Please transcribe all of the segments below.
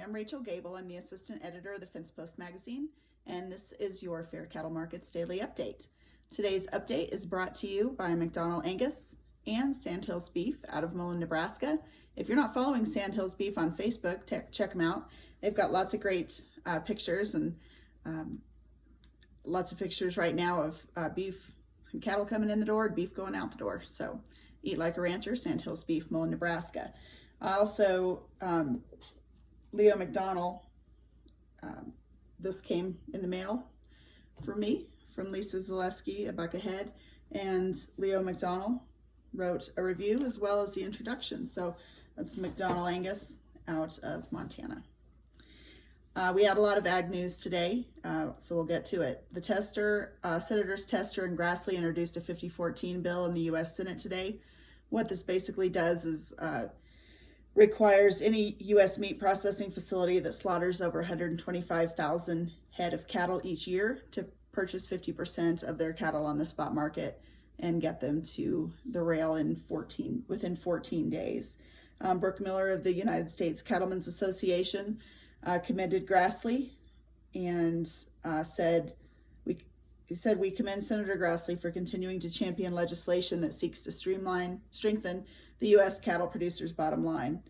I'm Rachel Gable. I'm the assistant editor of the Fence Post magazine, and this is your Fair Cattle Markets Daily Update. Today's update is brought to you by McDonnell Angus and Sandhills Beef out of Mullen, Nebraska. If you're not following Sandhills Beef on Facebook, check them out. They've got lots of great pictures and lots of pictures right now of beef and cattle coming in the door, beef going out the door. So eat like a rancher, Sandhills Beef, Mullen, Nebraska. Also, Leo McDonnell, this came in the mail for me from Lisa Zaleski, a buck ahead, and Leo McDonnell wrote a review as well as the introduction. So that's McDonnell Angus out of Montana. We had a lot of ag news today, so we'll get to it. The Senators Tester and Grassley introduced a 5014 bill in the U.S. Senate today. What this basically does is requires any U.S. meat processing facility that slaughters over 125,000 head of cattle each year to purchase 50% of their cattle on the spot market and get them to the rail within 14 days. Brooke Miller of the United States Cattlemen's Association commended Grassley and said, we commend Senator Grassley for continuing to champion legislation that seeks to strengthen the U.S. cattle producers' bottom line.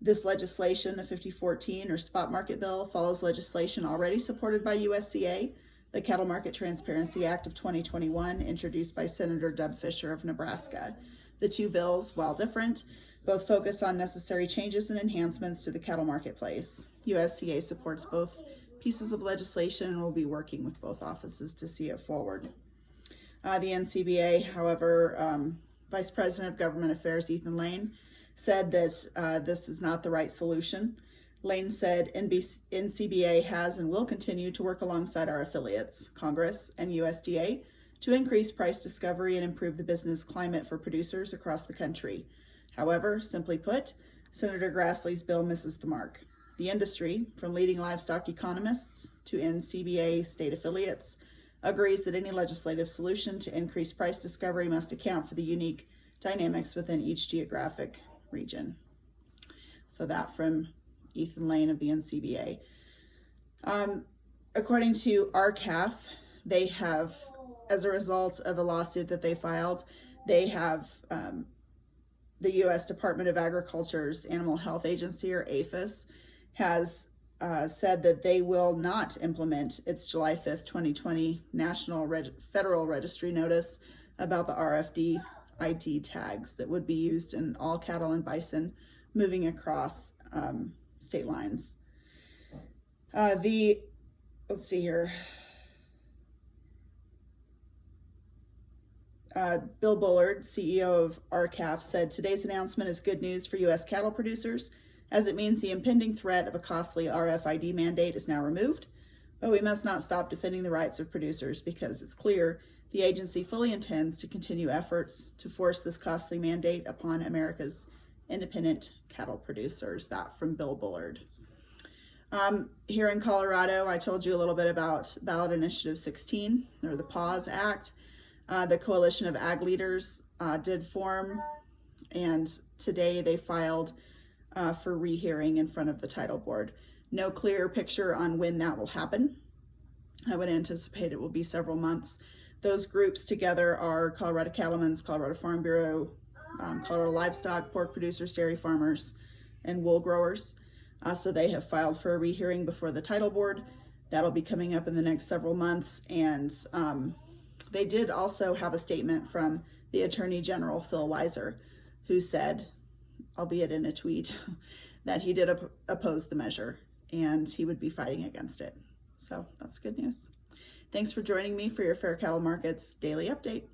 This legislation, the 5014 or spot market bill, follows legislation already supported by USCA, the Cattle Market Transparency Act of 2021, introduced by Senator Dub Fisher of Nebraska. The two bills, while different, both focus on necessary changes and enhancements to the cattle marketplace. USCA supports both pieces of legislation and will be working with both offices to see it forward. The NCBA, however, Vice President of Government Affairs Ethan Lane said that this is not the right solution. Lane said NCBA has and will continue to work alongside our affiliates, Congress and USDA, to increase price discovery and improve the business climate for producers across the country. However, simply put, Senator Grassley's bill misses the mark. The industry, from leading livestock economists to NCBA state affiliates, agrees that any legislative solution to increase price discovery must account for the unique dynamics within each geographic region. So that from Ethan Lane of the NCBA. According to RCAF, they have, as a result of a lawsuit that they filed, they have the U.S. Department of Agriculture's Animal Health Agency, or APHIS, has said that they will not implement its July 5th, 2020 Federal Registry notice about the RFID tags that would be used in all cattle and bison moving across state lines. Let's see here. Bill Bullard, CEO of RCAF, said today's announcement is good news for U.S. cattle producers, as it means the impending threat of a costly RFID mandate is now removed. But we must not stop defending the rights of producers, because it's clear the agency fully intends to continue efforts to force this costly mandate upon America's independent cattle producers. That from Bill Bullard. Here in Colorado, I told you a little bit about Ballot Initiative 16, or the PAWS Act. The Coalition of Ag Leaders did form, and today they filed for rehearing in front of the title board. No clear picture on when that will happen. I would anticipate it will be several months. Those groups together are Colorado Cattlemen's, Colorado Farm Bureau, Colorado Livestock, pork producers, dairy farmers, and wool growers. So they have filed for a rehearing before the title board. That'll be coming up in the next several months. And they did also have a statement from the Attorney General, Phil Weiser, who said, albeit in a tweet, that he did oppose the measure and he would be fighting against it. So that's good news. Thanks for joining me for your Fair Cattle Markets Daily Update.